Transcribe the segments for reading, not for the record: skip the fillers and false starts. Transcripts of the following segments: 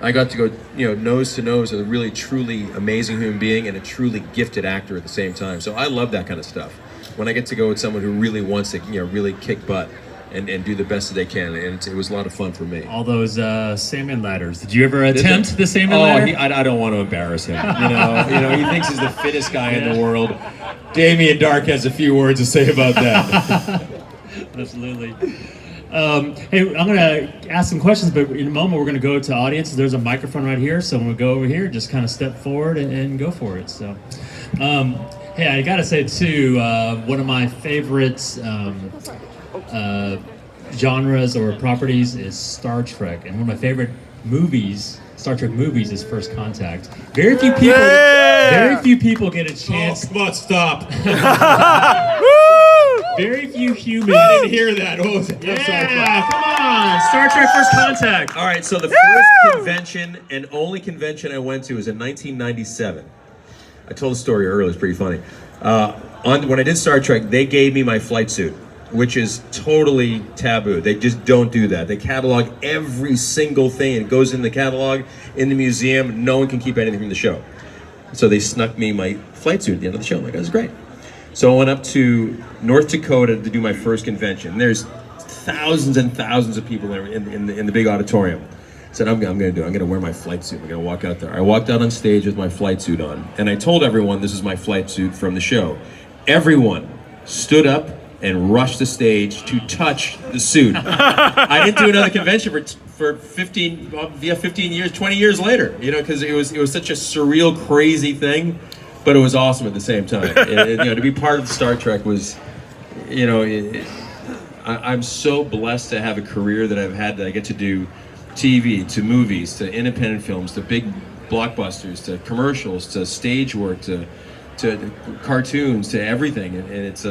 I got to go, nose to nose with a really truly amazing human being and a truly gifted actor at the same time. So I love that kind of stuff. When I get to go with someone who really wants to, really kick butt and do the best that they can, and it was a lot of fun for me. All those salmon ladders. Did you ever attempt the salmon ladder? I don't want to embarrass him. He thinks he's the fittest guy in the world. Damien Dark has a few words to say about that. Absolutely. Hey, I'm going to ask some questions, but in a moment we're going to go to audiences. There's a microphone right here, so when we go over here, just kind of step forward and go for it. So, hey, I got to say too, one of my favorite genres or properties is Star Trek, and one of my favorite movies, Star Trek movies, is First Contact. Very few people get a chance. Oh, come on, stop. Very few humans. I didn't hear that. What was it? Yeah, come on. Star Trek First Contact. All right, so the first convention and only convention I went to was in 1997. I told the story earlier. It's pretty funny. When I did Star Trek, they gave me my flight suit, which is totally taboo. They just don't do that. They catalog every single thing. It goes in the catalog, in the museum. No one can keep anything from the show. So they snuck me my flight suit at the end of the show. I'm like, that was great. So I went up to North Dakota to do my first convention. There's thousands and thousands of people there in the big auditorium. I said, I'm going to wear my flight suit. I'm going to walk out there. I walked out on stage with my flight suit on, and I told everyone this is my flight suit from the show. Everyone stood up and rushed the stage to touch the suit. I didn't do another convention for 15 years, 20 years later, because it was such a surreal, crazy thing. But it was awesome at the same time. To be part of Star Trek was, I'm so blessed to have a career that I've had, that I get to do TV, to movies, to independent films, to big blockbusters, to commercials, to stage work, to cartoons, to everything, and it's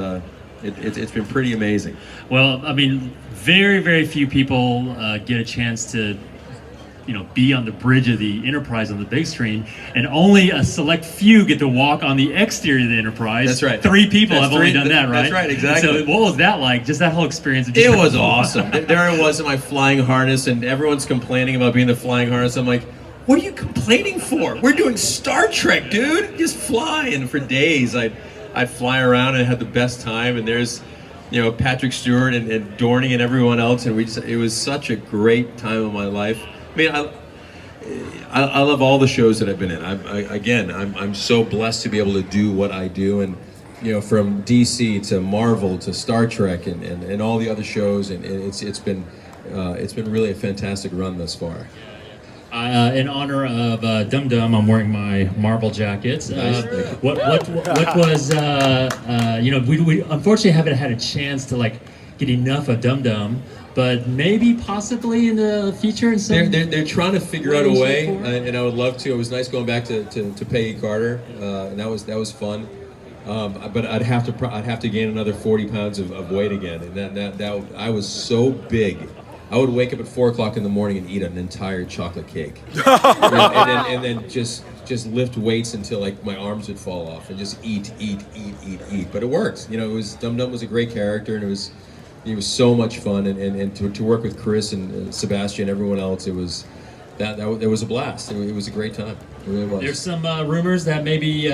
been pretty amazing. Well, I mean, very, very few people get a chance to be on the bridge of the Enterprise on the big screen, and only a select few get to walk on the exterior of the Enterprise. That's right. 3 people have only done that, right? That's right, exactly. So what was that like? Just that whole experience? It was awesome. There I was in my flying harness, and everyone's complaining about being the flying harness. I'm like, what are you complaining for? We're doing Star Trek, dude. Just fly. And for days, I'd fly around and have the best time. And there's, Patrick Stewart and Dorney and everyone else, and it was such a great time of my life. I mean, I love all the shows that I've been in. I'm so blessed to be able to do what I do, and from DC to Marvel to Star Trek and all the other shows, and it's been really a fantastic run thus far. In honor of Dum Dum, I'm wearing my Marvel jacket. What was we unfortunately haven't had a chance to get enough of Dum Dum. But maybe, possibly in the future, in some they're trying to figure out a way, and I would love to. It was nice going back to Peggy Carter, and that was fun. But I'd have to gain another 40 pounds of weight again, and that I was so big. I would wake up at 4 o'clock in the morning and eat an entire chocolate cake, and then just lift weights until my arms would fall off, and just eat. But it worked. Dum Dum was a great character, and it was so much fun, and to work with Chris and Sebastian and everyone else, it was a blast. It was a great time. It really was. There's some rumors that maybe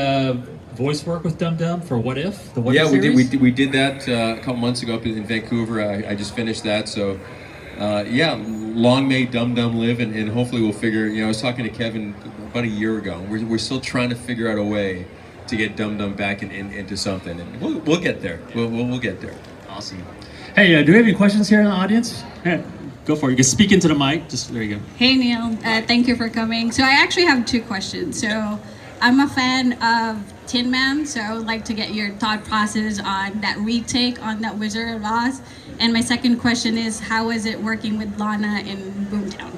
voice work with Dum Dum for What If? The What If series? we did that a couple months ago up in Vancouver. I just finished that, so long may Dum Dum live, and hopefully we'll figure. I was talking to Kevin about a year ago. We're still trying to figure out a way to get Dum Dum back into something, and we'll get there. We'll get there. Awesome. Hey, do we have any questions here in the audience? Yeah, go for it. You can speak into the mic. There you go. Hey, Neal. Thank you for coming. So I actually have 2 questions. So I'm a fan of Tin Man, so I would like to get your thought process on that retake on that Wizard of Oz. And my second question is, how is it working with Lana in Boomtown?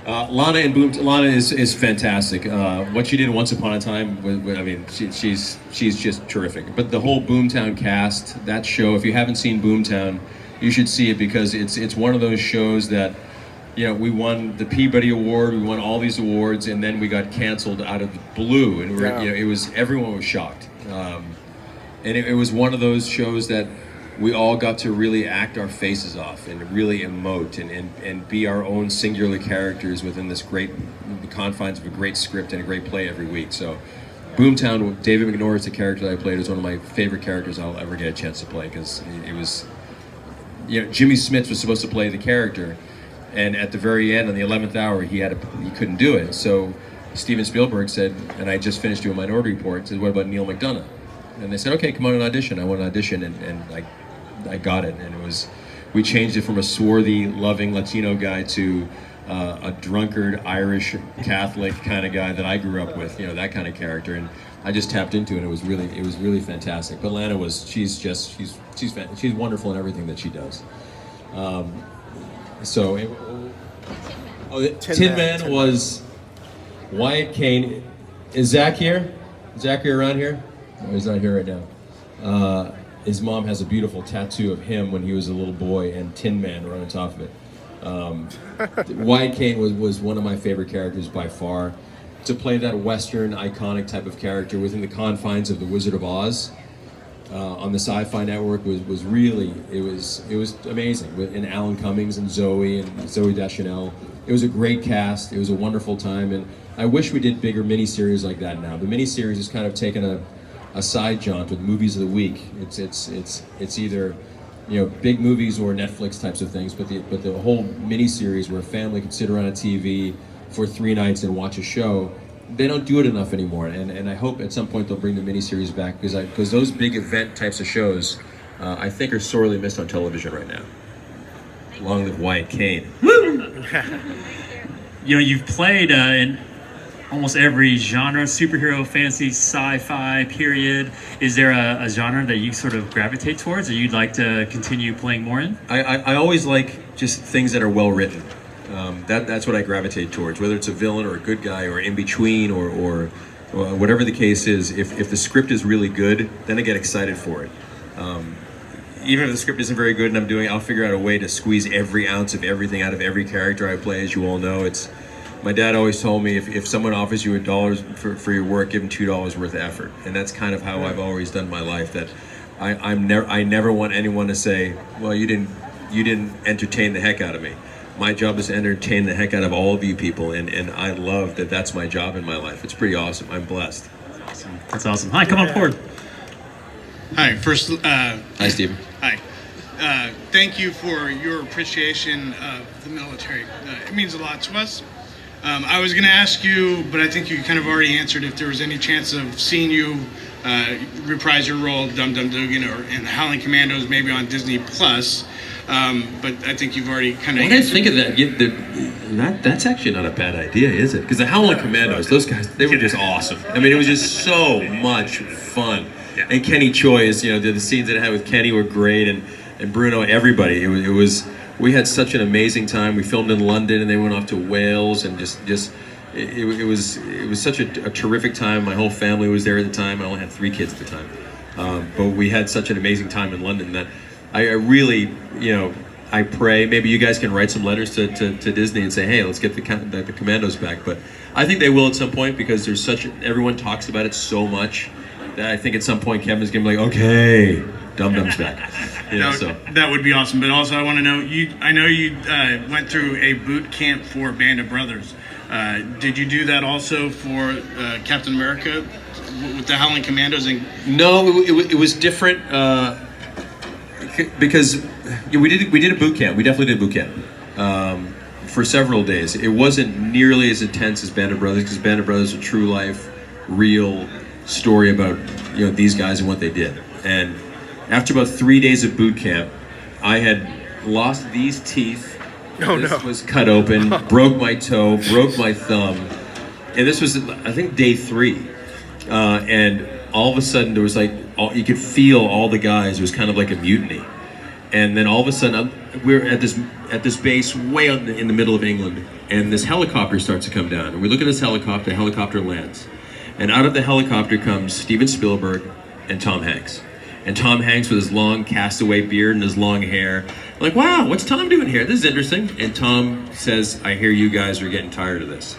Lana is fantastic. What she did Once Upon a Time, she's just terrific. But the whole Boomtown cast, that show, if you haven't seen Boomtown, you should see it, because it's one of those shows that, we won the Peabody Award, we won all these awards, and then we got canceled out of the blue, and everyone was shocked. And it was one of those shows that we all got to really act our faces off and really emote and be our own singular characters within this the confines of a great script and a great play every week. So Boomtown, David McDonough, the character that I played, is one of my favorite characters I'll ever get a chance to play, because it was, Jimmy Smits was supposed to play the character, and at the very end, on the 11th hour, he couldn't do it. So Steven Spielberg said, and I just finished doing Minority Report, said, "What about Neal McDonough?" And they said, "Okay, come on and audition." I went on audition, and I got it, and we changed it from a swarthy, loving Latino guy to a drunkard Irish Catholic kind of guy that I grew up with, that kind of character, and I just tapped into it. It was really fantastic. But Lana she's wonderful in everything that she does. Tin Man was Wyatt Kane. Is Zach here? Is Zach around here? No, he's not here right now. His mom has a beautiful tattoo of him when he was a little boy and Tin Man right on top of it. Wyatt Kane was one of my favorite characters by far. To play that Western iconic type of character within the confines of the Wizard of Oz on the Sci-Fi Network was really, it was amazing. And Alan Cummings and Zoe Deschanel. It was a great cast. It was a wonderful time, and I wish we did bigger miniseries like that now. The miniseries has kind of taken a side jaunt with movies of the week. It's either big movies or Netflix types of things, but the whole miniseries where a family can sit around a TV for 3 nights and watch a show, they don't do it enough anymore. And I hope at some point they'll bring the miniseries back, because those big event types of shows I think are sorely missed on television right now. Long live Wyatt Kane. Woo! You've played in almost every genre: superhero, fantasy, sci-fi, period. Is there a genre that you sort of gravitate towards, or you'd like to continue playing more in? I always like just things that are well written. That's what I gravitate towards, whether it's a villain or a good guy or in between or whatever the case is. If the script is really good, then I get excited for it. Even if the script isn't very good and I'll figure out a way to squeeze every ounce of everything out of every character I play. As you all know, my dad always told me, if someone offers you $1 for your work, give them $2 worth of effort. And that's kind of how I've always done my life. That I never want anyone to say, well, you didn't entertain the heck out of me. My job is to entertain the heck out of all of you people, and I love that that's my job in my life. It's pretty awesome. I'm blessed. That's awesome. Hi, come on board. Hi, first. Hi, Stephen. Hi. Thank you for your appreciation of the military. It means a lot to us. I was going to ask you, but I think you kind of already answered, if there was any chance of seeing you reprise your role, Dum Dum Dugan, or in Howling Commandos, maybe on Disney Plus. But I think you've already kind of. I didn't think of that. That's actually not a bad idea, is it? Because the Howling Commandos, those guys, they were just awesome. I mean, it was just so much fun. Yeah. And Kenny Choi's, the scenes that I had with Kenny were great, and Bruno, everybody. It was. We had such an amazing time. We filmed in London, and they went off to Wales, and it was such a terrific time. My whole family was there at the time. I only had 3 kids at the time, but we had such an amazing time in London that I really, I pray maybe you guys can write some letters to Disney and say, hey, let's get the Commandos back. But I think they will at some point, because there's everyone talks about it so much that I think at some point Kevin's gonna be like, okay, Dum Dum's back. That would be awesome. But also, I want to know, I know you went through a boot camp for Band of Brothers. Did you do that also for Captain America with the Howling Commandos? No, it was different because we did a boot camp. We definitely did boot camp for several days. It wasn't nearly as intense as Band of Brothers, because Band of Brothers is a true life, real story about these guys and what they did. And after about 3 days of boot camp, I had lost these teeth. This was cut open, broke my toe, broke my thumb, and this was, I think, day 3. And all of a sudden, there was you could feel all the guys. It was kind of like a mutiny. And then all of a sudden, we're at this base way out in the middle of England, and this helicopter starts to come down. And we look at this helicopter. The helicopter lands, and out of the helicopter comes Steven Spielberg and Tom Hanks. And Tom Hanks with his long castaway beard and his long hair. I'm like, wow, what's Tom doing here? This is interesting. And Tom says, I hear you guys are getting tired of this.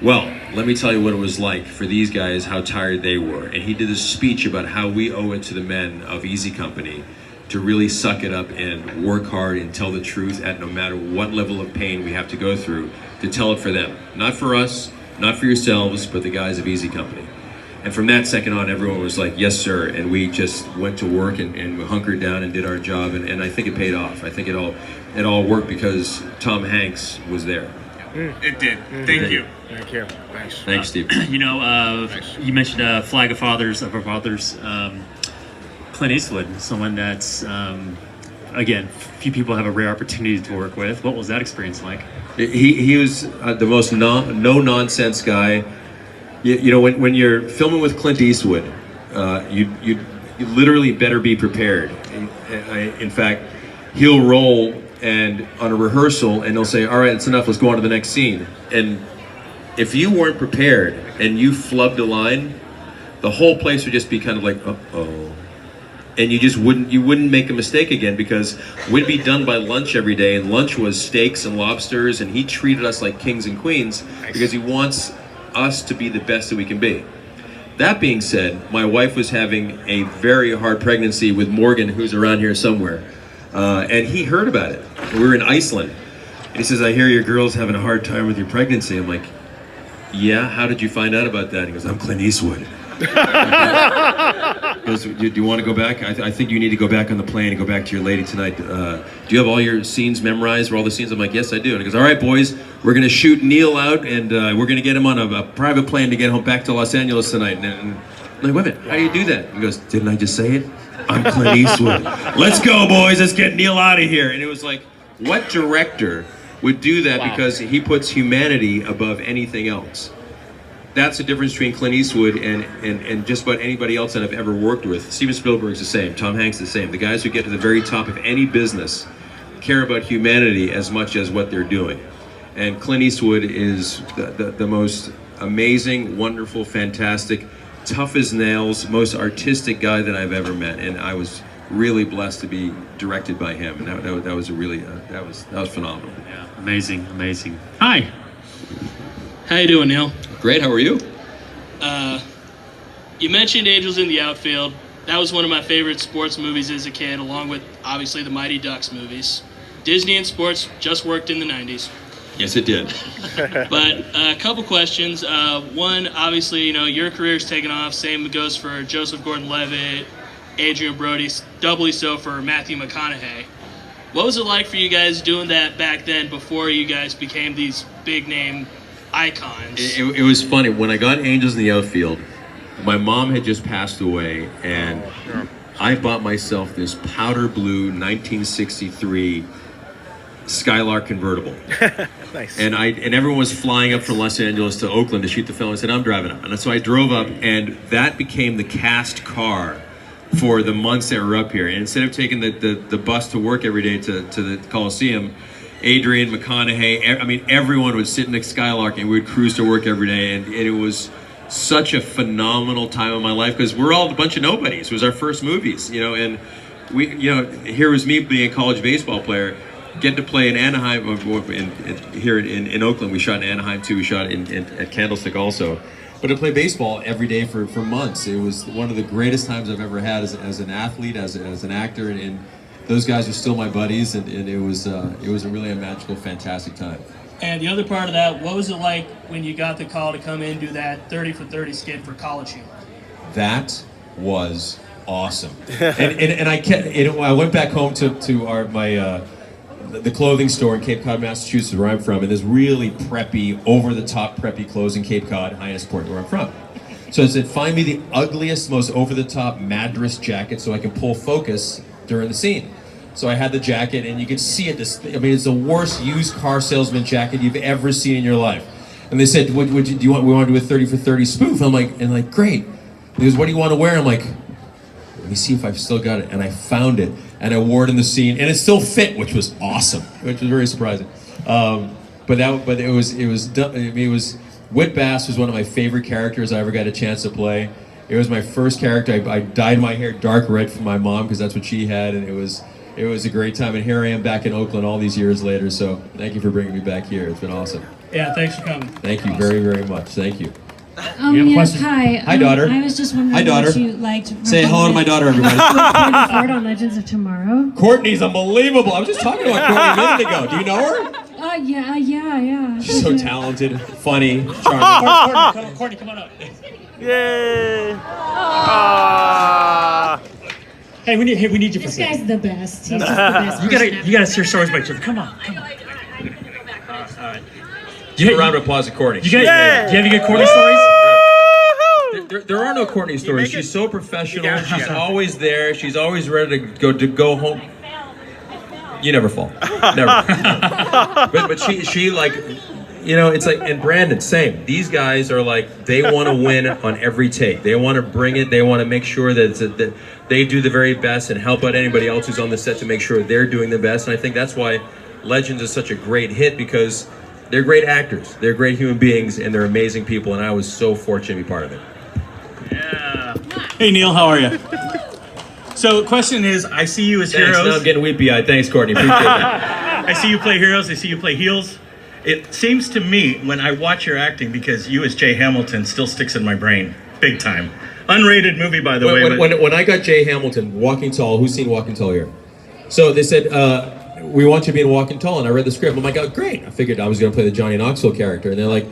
Well, let me tell you what it was like for these guys, how tired they were. And he did this speech about how we owe it to the men of Easy Company to really suck it up and work hard and tell the truth at no matter what level of pain we have to go through, to tell it for them. Not for us, not for yourselves, but the guys of Easy Company. And from that second on, everyone was like, yes, sir. And we just went to work and we hunkered down and did our job. And I think it paid off. I think it all worked because Tom Hanks was there. It did. Thank you. Thank you. Thanks. Thanks, Steve. You know, you mentioned Flag of Fathers, of Our Fathers, Clint Eastwood, someone that's, again, few people have a rare opportunity to work with. What was that experience like? He was the most no-nonsense guy. You know, when you're filming with Clint Eastwood, you literally better be prepared. In fact, he'll roll and on a rehearsal, and they'll say, all right, it's enough, let's go on to the next scene. And if you weren't prepared and you flubbed a line, the whole place would just be kind of like, uh-oh. And you wouldn't make a mistake again, because we'd be done by lunch every day, and lunch was steaks and lobsters, and he treated us like kings and queens because he wants us to be the best that we can be. That being said, my wife was having a very hard pregnancy with Morgan, who's around here somewhere, and he heard about it. We were in Iceland, and he says, I hear your girl's having a hard time with your pregnancy. I'm like, yeah, how did you find out about that? He goes, I'm Clint Eastwood. He goes, do you want to go back? I think you need to go back on the plane and go back to your lady tonight. Do you have all your scenes memorized, or all the scenes? I'm like, yes, I do. And he goes, all right, boys, we're going to shoot Neal out, and we're going to get him on a private plane to get home back to Los Angeles tonight. And I'm like, wait a minute, how do you do that? He goes, didn't I just say it? I'm Clint Eastwood. Let's go, boys, let's get Neal out of here. And it was like, what director would do that? Wow. Because he puts humanity above anything else. That's the difference between Clint Eastwood and just about anybody else that I've ever worked with. Steven Spielberg's the same, Tom Hanks the same. The guys who get to the very top of any business care about humanity as much as what they're doing. And Clint Eastwood is the most amazing, wonderful, fantastic, tough as nails, most artistic guy that I've ever met. And I was really blessed to be directed by him. And that was a really, that was phenomenal. Yeah, amazing. Hi. How you doing, Neal? Great, how are you? You mentioned Angels in the Outfield. That was one of my favorite sports movies as a kid, along with, obviously, the Mighty Ducks movies. Disney and sports just worked in the 90s. Yes, it did. But a couple questions. One, obviously, you know, your career's taken off. Same goes for Joseph Gordon-Levitt, Adrian Brody, doubly so for Matthew McConaughey. What was it like for you guys doing that back then before you guys became these big-name icons? It was funny. When I got Angels in the Outfield, my mom had just passed away, and I bought myself this powder blue 1963 Skylark convertible. Nice. And everyone was flying up from Los Angeles to Oakland to shoot the film. I said, I'm driving up. And so I drove up, and that became the cast car for the months that were up here. And instead of taking the bus to work every day to the Coliseum, Adrian, McConaughey, I mean, everyone would sit in the Skylark, and we would cruise to work every day. And it was such a phenomenal time in my life, because we're all a bunch of nobodies. It was our first movies, you know, and here was me being a college baseball player, getting to play in Anaheim, here in Oakland. We shot in Anaheim too, we shot at Candlestick also. But to play baseball every day for months, it was one of the greatest times I've ever had as an athlete, as an actor, and those guys are still my buddies, and it was really a magical, fantastic time. And the other part of that, what was it like when you got the call to come in and do that 30 for 30 skit for College Humor? That was awesome. and I went back home to the clothing store in Cape Cod, Massachusetts, where I'm from, and there's really preppy, over-the-top preppy clothes in Cape Cod, Hyannisport, where I'm from. So I said, find me the ugliest, most over-the-top Madras jacket so I can pull focus during the scene. So I had the jacket, and you could see it. It's the worst used car salesman jacket you've ever seen in your life. And they said, we want to do a 30 for 30 spoof? I'm like, great. He goes, what do you want to wear? I'm like, let me see if I've still got it. And I found it, and I wore it in the scene, and it still fit, which was awesome, which was very surprising. But it was Whit Bass was one of my favorite characters I ever got a chance to play. It was my first character. I dyed my hair dark red for my mom because that's what she had, and it was a great time. And here I am back in Oakland all these years later. So thank you for bringing me back here. It's been awesome. Yeah, thanks for coming. Thank you very, very much. Thank you. You have a Yes, question? hi. Hi, daughter. I was just wondering Hi, daughter. what you liked. Say hello to my daughter, everybody. Courtney Ford on Legends of Tomorrow. Courtney's unbelievable. I was just talking about Courtney a minute ago. Do you know her? Yeah. She's so talented, funny, charming. Courtney, come on up. Yay! Hey, we need you for This a second. guy's the best. He's just the best. You gotta share stories about you. Come on. Give a round of applause to Courtney. You guys, Yeah. do you have any good Courtney stories? There are no Courtney stories. make it? She's so professional. Yeah. She's always there. She's always ready to go home. You never fall. Never. but she like, you know, it's like, and Brandon, same. These guys are like, they want to win on every take. They want to bring it. They want to make sure that they do the very best and help out anybody else who's on the set to make sure they're doing the best. And I think that's why Legends is such a great hit, because they're great actors, they're great human beings, and they're amazing people. And I was so fortunate to be part of it. Hey Neal, how are you? So the question is, I see you as Thanks. heroes. Now I'm getting weepy-eyed. Thanks, Courtney. Appreciate that. I see you play heroes. I see you play heels. It seems to me when I watch your acting, because you as Jay Hamilton still sticks in my brain, big time. Unrated movie, by the way. When I got Jay Hamilton, Walking Tall, who's seen Walking Tall here? So they said, we want you to be in Walking Tall, and I read the script. I'm like, oh, great. I figured I was going to play the Johnny Knoxville character, and they're like,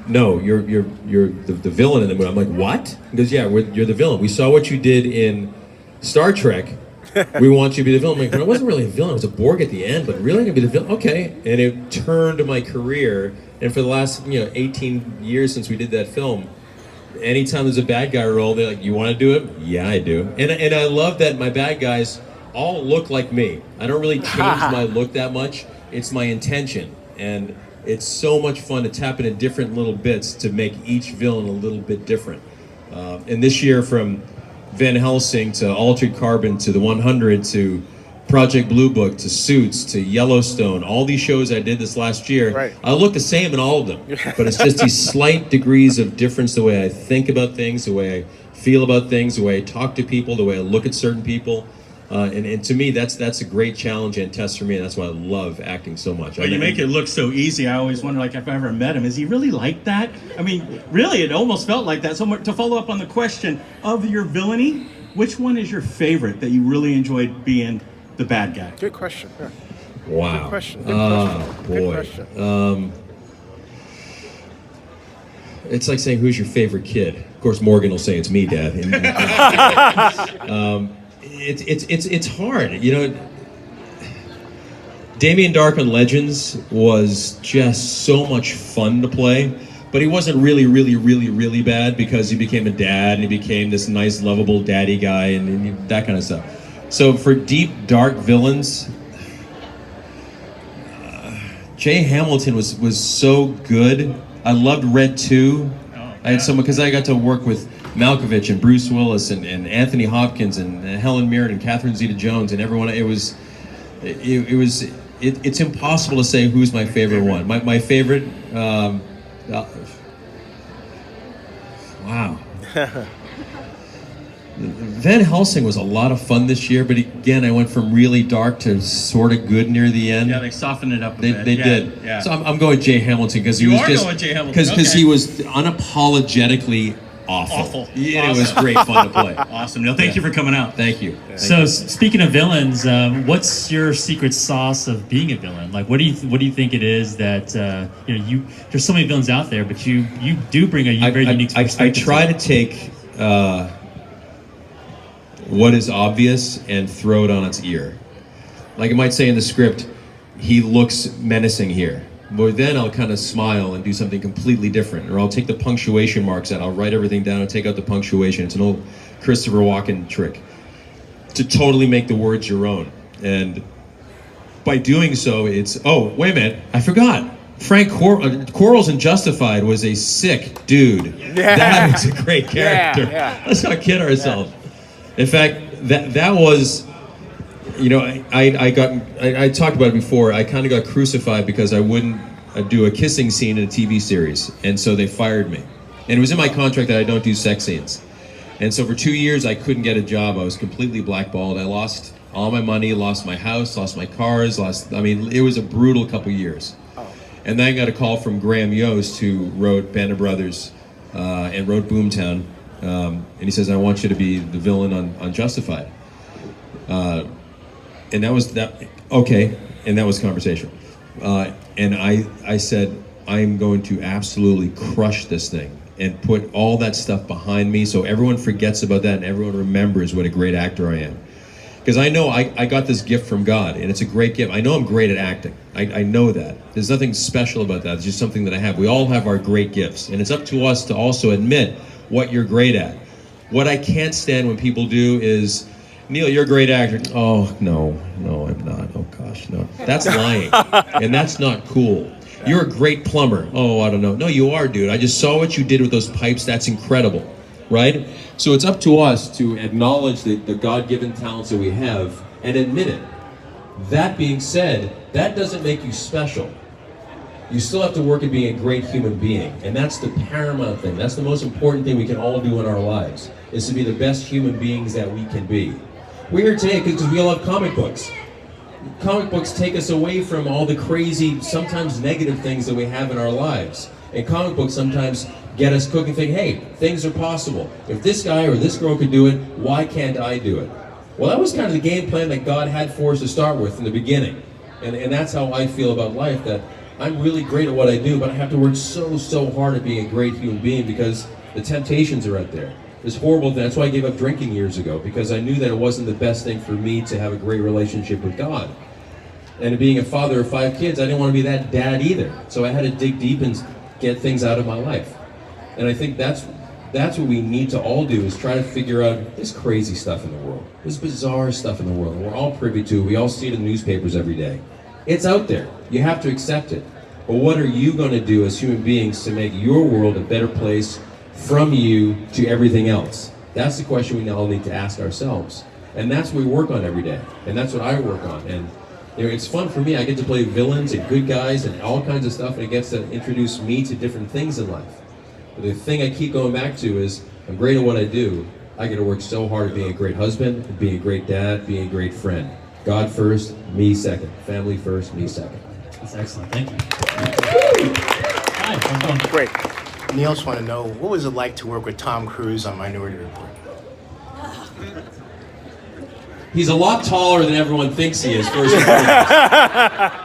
no, you're the villain in the movie. I'm like, what? He goes, yeah, you're the villain. We saw what you did in Star Trek. We want you to be the villain. I'm like, but I wasn't really a villain. I was a Borg at the end, but really I'm gonna be the villain? Okay. And it turned my career. And for the last 18 years since we did that film, anytime there's a bad guy role, they're like, you want to do it? Yeah, I do. And I love that my bad guys all look like me. I don't really change my look that much. It's my intention. And it's so much fun to tap into different little bits to make each villain a little bit different. And this year, from Van Helsing to Altered Carbon to The 100 to Project Blue Book to Suits to Yellowstone, all these shows I did this last year, Right. I look the same in all of them. But it's just these slight degrees of difference, the way I think about things, the way I feel about things, the way I talk to people, the way I look at certain people. And to me, that's a great challenge and test for me, and that's why I love acting so much. But you make it look so easy. I always wonder, like, if I ever met him, is he really like that? I mean, really, it almost felt like that. So to follow up on the question of your villainy, which one is your favorite that you really enjoyed being the bad guy? Good question. Yeah. Wow. Good question. Boy. Good question. It's like saying, who's your favorite kid? Of course, Morgan will say it's me, Dad. It's hard, Damien Dark on Legends was just so much fun to play, but he wasn't really bad, because he became a dad and he became this nice, lovable daddy guy and that kind of stuff. So for deep, dark villains, Jay Hamilton was so good. I loved Red 2. I had someone, because I got to work with Malkovich and Bruce Willis and Anthony Hopkins and Helen Mirren and Catherine Zeta-Jones and everyone. It's impossible to say who's my favorite one. My favorite, wow. Van Helsing was a lot of fun this year, but again, I went from really dark to sort of good near the end. Yeah, they softened it up a They bit. did. Yeah. So I'm going Jay Hamilton, because he You was are just going Jay Hamilton, because okay. he was unapologetically awful. Yeah, it was great fun to play. Awesome, Neal. Thank you for coming out. Thank you. So speaking of villains, what's your secret sauce of being a villain? Like, what do you think it is that there's so many villains out there, but you do bring a very unique I perspective. try to take what is obvious and throw it on its ear. Like it might say in the script, he looks menacing here. But then I'll kind of smile and do something completely different. Or I'll take the punctuation marks out, I'll write everything down and take out the punctuation. It's an old Christopher Walken trick. To totally make the words your own. And by doing so, it's, oh, wait a minute, I forgot. Frank Quarles in Justified was a sick dude. Yeah. That was a great character. Yeah. Let's not kid ourselves. In fact, that was, I talked about it before. I kind of got crucified because I wouldn't do a kissing scene in a TV series, and so they fired me. And it was in my contract that I don't do sex scenes. And so for 2 years, I couldn't get a job. I was completely blackballed. I lost all my money, lost my house, lost my cars, it was a brutal couple years. And then I got a call from Graham Yost, who wrote Band of Brothers and wrote Boomtown. And he says, I want you to be the villain on Justified. And that was that. Okay, and that was conversation. And I said, I'm going to absolutely crush this thing and put all that stuff behind me so everyone forgets about that and everyone remembers what a great actor I am. Because I know I got this gift from God, and it's a great gift. I know I'm great at acting. I know that. There's nothing special about that. It's just something that I have. We all have our great gifts, and it's up to us to also admit what you're great at. What I can't stand when people do is, Neal, you're a great actor. Oh, no, I'm not. Oh, gosh, no. That's lying, and that's not cool. You're a great plumber. Oh, I don't know. No, you are, dude. I just saw what you did with those pipes. That's incredible, right? So it's up to us to acknowledge the God-given talents that we have and admit it. That being said, that doesn't make you special. You still have to work at being a great human being, and that's the paramount thing. That's the most important thing we can all do in our lives, is to be the best human beings that we can be. We're here today because we all have comic books. Comic books take us away from all the crazy, sometimes negative things that we have in our lives. And comic books sometimes get us cooking, thinking, hey, things are possible. If this guy or this girl could do it, why can't I do it? Well, that was kind of the game plan that God had for us to start with in the beginning. And that's how I feel about life, that I'm really great at what I do, but I have to work so hard at being a great human being because the temptations are out there. It's horrible. That's why I gave up drinking years ago, because I knew that it wasn't the best thing for me to have a great relationship with God. And being a father of 5 kids, I didn't want to be that dad either. So I had to dig deep and get things out of my life. And I think that's what we need to all do, is try to figure out this crazy stuff in the world, this bizarre stuff in the world. We're all privy to. We all see it in the newspapers every day. It's out there. You have to accept it. But what are you going to do as human beings to make your world a better place from you to everything else? That's the question we all need to ask ourselves. And that's what we work on every day. And that's what I work on. And it's fun for me. I get to play villains and good guys and all kinds of stuff, and it gets to introduce me to different things in life. But the thing I keep going back to is, I'm great at what I do. I get to work so hard at being a great husband, being a great dad, being a great friend. God first, me second. Family first, me second. That's excellent. Thank you. Hi, how's it going? Great. Neal, just want to know, what was it like to work with Tom Cruise on Minority Report? He's a lot taller than everyone thinks he is, first and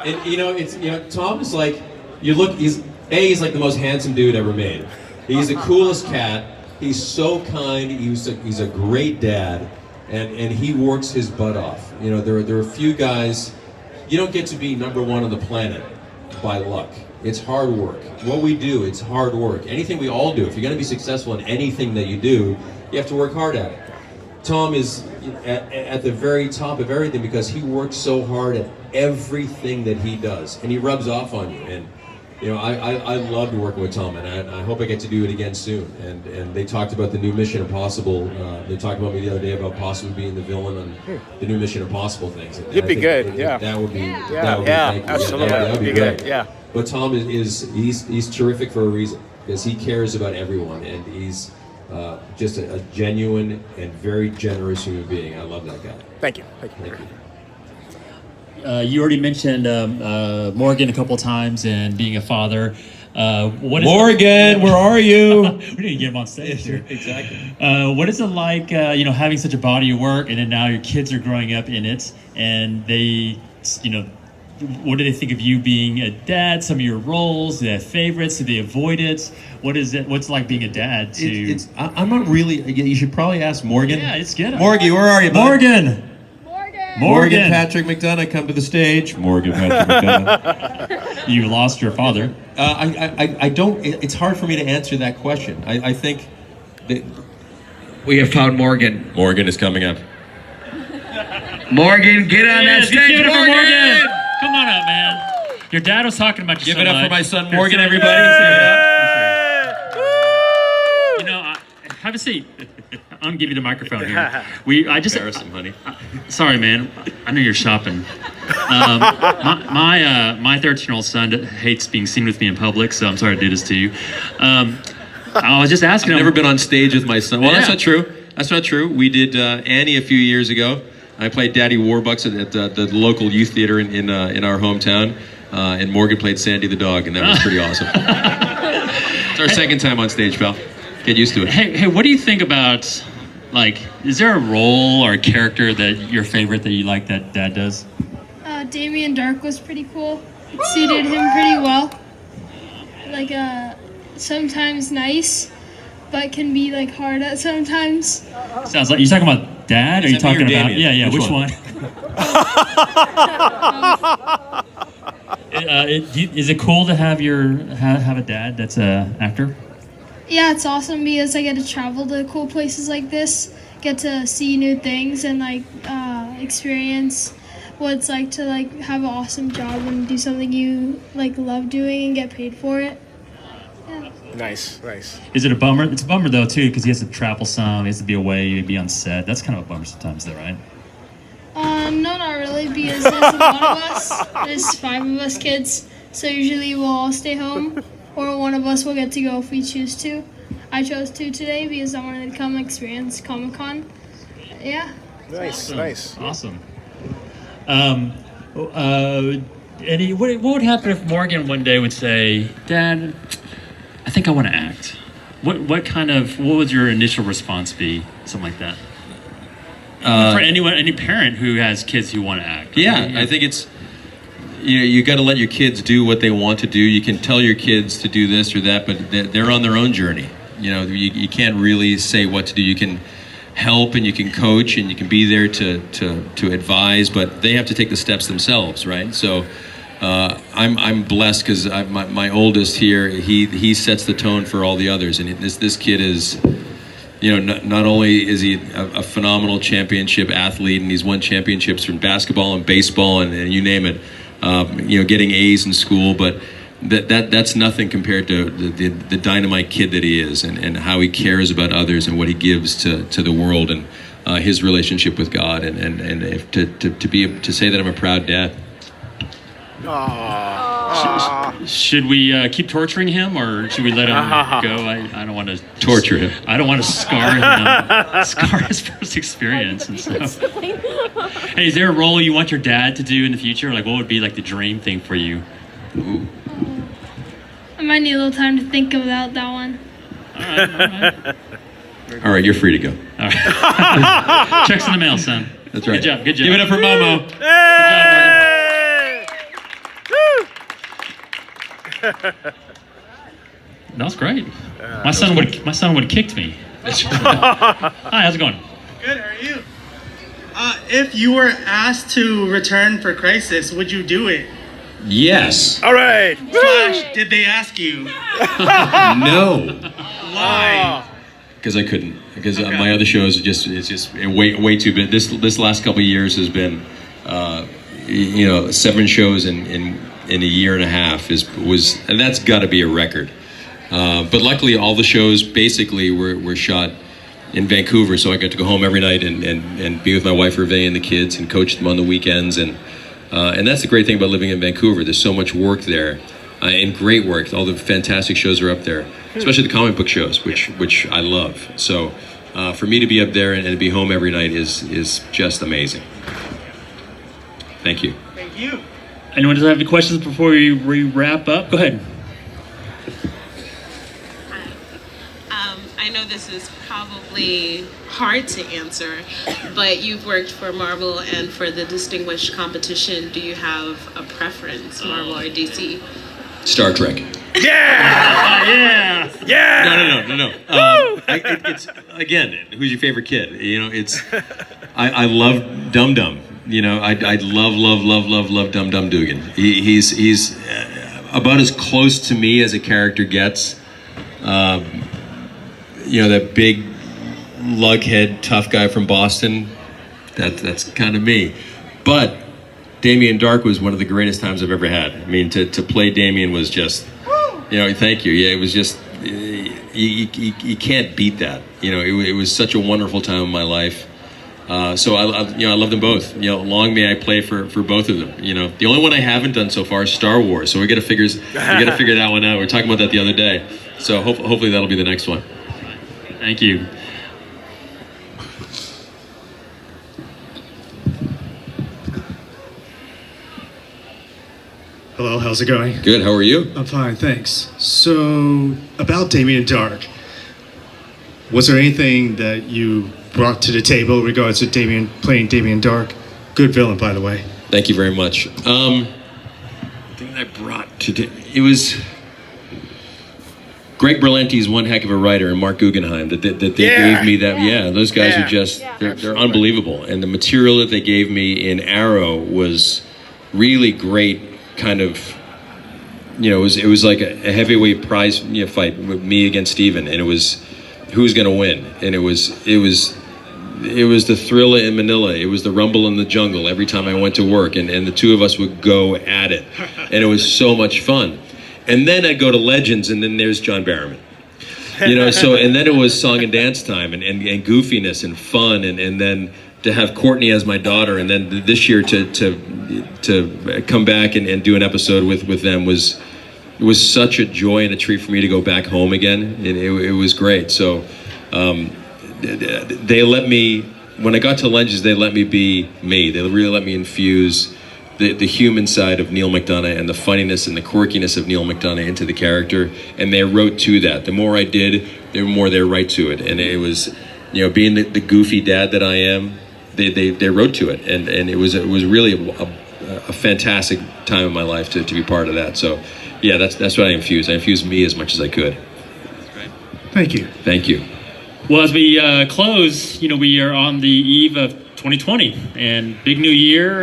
foremost. And Tom is like, he's like the most handsome dude ever made. He's the coolest cat. He's so kind. He's a great dad, and he works his butt off. There are a few guys. You don't get to be number one on the planet by luck. It's hard work. What we do, it's hard work. Anything we all do, if you're going to be successful in anything that you do, you have to work hard at it. Tom is at the very top of everything because he works so hard at everything that he does, and he rubs off on you. And I loved working with Tom, and I hope I get to do it again soon. And they talked about the new Mission Impossible. They talked about me the other day about possibly being the villain on the new Mission Impossible things. And You'd be good, yeah. That would be, Absolutely. That would be great. Yeah. But Tom he's terrific for a reason, because he cares about everyone, and he's just a genuine and very generous human being. I love that guy. Thank you. You already mentioned Morgan a couple times and being a father. Morgan, where are you? We need to get him on stage here. Exactly. What is it like, having such a body of work, and then now your kids are growing up in it, and they, what do they think of you being a dad? Some of your roles, their favorites, do they avoid it? What's it like being a dad to? I'm not really. You should probably ask Morgan. Yeah, let's get him. Morgan, where are you, bud? Morgan Patrick McDonough, come to the stage. Morgan Patrick McDonough. You lost your father. I don't. It's hard for me to answer that question. I think that we have found Morgan. Morgan is coming up. Morgan, get on that stage, Morgan! Come on up, man. Your dad was talking about you Give so it up much. for my son, Morgan, everybody. Have a seat. I'm gonna give you the microphone here. Embarrassing, honey. Sorry, man. I know you're shopping. My 13-year-old son hates being seen with me in public, so I'm sorry to do this to you. I was just asking him. I've never been on stage with my son. Well, Yeah. that's not true. That's not true. We did Annie a few years ago. I played Daddy Warbucks at the local youth theater in our hometown. and Morgan played Sandy the dog, and that was pretty awesome. It's our second time on stage, pal. Get used to it. Hey, what do you think about, like, is there a role or a character that your favorite that you like that Dad does? Damien Dark was pretty cool. It suited him pretty well. Like, sometimes nice, but can be like hard at sometimes. Sounds like, you talking about Dad, or are you talking about, Damien? yeah, which one? Is it cool to have have a dad that's a actor? Yeah, it's awesome because I get to travel to cool places like this, get to see new things, and like experience what it's like to like have an awesome job and do something you like love doing and get paid for it. Yeah. Nice. Is it a bummer? It's a bummer though too, because he has to travel some, he has to be away, be on set. That's kind of a bummer sometimes though, right? No, not really, because there's a lot of us. There's 5 of us kids, so usually we'll all stay home, or one of us will get to go if we choose to. I chose to today because I wanted to come experience Comic-Con. Yeah. Nice. Awesome. Eddie, what would happen if Morgan one day would say, "Dad, I think I want to act"? What would your initial response be? Something like that. For any parent who has kids who want to act. Yeah, I think it's, you got to let your kids do what they want to do. You can tell your kids to do this or that, but they're on their own journey. You can't really say what to do. You can help and you can coach and you can be there to advise, but they have to take the steps themselves, right? So I'm blessed because my oldest here, he sets the tone for all the others, and this kid is, not only is he a phenomenal championship athlete, and he's won championships from basketball and baseball and you name it, getting A's in school, but that's nothing compared to the dynamite kid that he is, and how he cares about others and what he gives to the world, and his relationship with God, and if to say that I'm a proud dad. Should we keep torturing him, or should we let him go? I don't want to torture him. I don't want to scar him, scar his first experience and stuff. Hey, is there a role you want your dad to do in the future? Like, what would be like the dream thing for you? Ooh. I might need a little time to think about that one. All right, you're free to go. All right. Checks in the mail, son. That's right. Good job. Give it up for Momo. Good job, Morgan. That's great. My son would have kicked me. Hi, how's it going? Good. How are you? If you were asked to return for Crisis, would you do it? Yes. All right. Flash, did they ask you? No. Why? Because I couldn't. Because my other shows it's just way too big. This last couple of years has been, 7 shows in a year and a half and that's got to be a record. But luckily, all the shows basically were shot in Vancouver, so I got to go home every night and be with my wife Hervé and the kids and coach them on the weekends, and that's the great thing about living in Vancouver. There's so much work there, and great work. All the fantastic shows are up there, especially the comic book shows, which I love. So for me to be up there and to be home every night is just amazing. Thank you. Thank you. Anyone does have any questions before we wrap up? Go ahead. I know this is probably hard to answer, but you've worked for Marvel and for the distinguished competition. Do you have a preference, Marvel or DC? Star Trek. Yeah! No. It's again, who's your favorite kid? I love Dum Dum. I love Dum Dum Dugan. He's about as close to me as a character gets. That big lughead tough guy from Boston. That's kind of me. But Damien Dark was one of the greatest times I've ever had. I mean, to play Damien was just, thank you. Yeah, it was just, you can't beat that. It was such a wonderful time in my life. So I love them both. Long may I play for both of them. The only one I haven't done so far is Star Wars. So we got to figure that one out. We were talking about that the other day. So hopefully that'll be the next one. Thank you. Hello, how's it going? Good, how are you? I'm fine, thanks. So, about Damien Dark, was there anything that you brought to the table in regards to playing Damien Dark? Good villain, by the way. Thank you very much. The thing that I brought it was Greg Berlanti's one heck of a writer, and Mark Guggenheim that they gave me that. Yeah, those guys are just they're unbelievable, and the material that they gave me in Arrow was really great. Kind of, it was like a heavyweight prize fight with me against Steven, and it was who's going to win, and it was the thriller in Manila. It was the rumble in the jungle every time I went to work, and the two of us would go at it, and it was so much fun. And then I'd go to Legends, and then there's John Barrowman. So and then it was song and dance time, and goofiness and fun, and then to have Courtney as my daughter, and then this year to come back and do an episode with them was such a joy and a treat for me to go back home again. And it was great. So they let me, when I got to Legends, they let me be me. They really let me infuse the human side of Neal McDonough and the funniness and the quirkiness of Neal McDonough into the character, and they wrote to that. The more I did, the more they wrote to it, and it was, being the goofy dad that I am, they wrote to it, and it was really a fantastic time in my life to be part of that. So, yeah, that's what I infused. I infused me as much as I could. Thank you. Thank you. Well, as we close, we are on the eve of 2020 and big new year.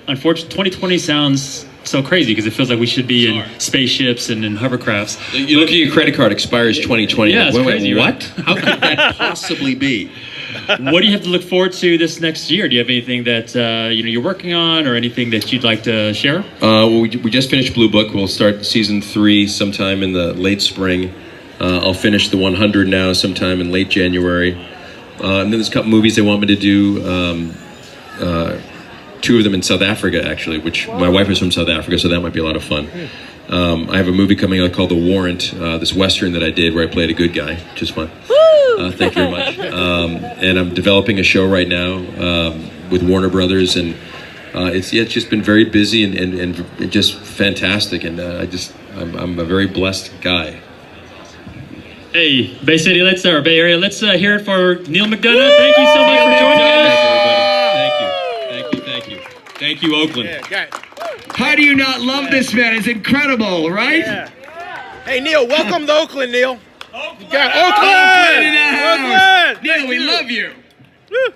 Unfortunately, 2020 sounds so crazy because it feels like we should be in spaceships and in hovercrafts. You look at your credit card, expires 2020. Yeah, it's crazy, what? right? How could that possibly be? What do you have to look forward to this next year? Do you have anything that you're working on, or anything that you'd like to share? Well, we just finished Blue Book. We'll start season 3 sometime in the late spring. I'll finish the 100 now sometime in late January. And then there's a couple movies they want me to do. 2 of them in South Africa, actually, which my wife is from South Africa, so that might be a lot of fun. I have a movie coming out called The Warrant, this Western that I did where I played a good guy, which is fun. Thank you very much. And I'm developing a show right now with Warner Brothers, and it's just been very busy and just fantastic, and I'm a very blessed guy. Hey, Bay City, Bay Area, let's hear it for Neal McDonough. Thank you so much for joining us. Thank you. Thank you, Oakland. How do you not love this man? It's incredible, right? Yeah. Hey, Neal, welcome to Oakland, Neal. Oakland! Oakland! Oakland! Neal, we love you. Woo.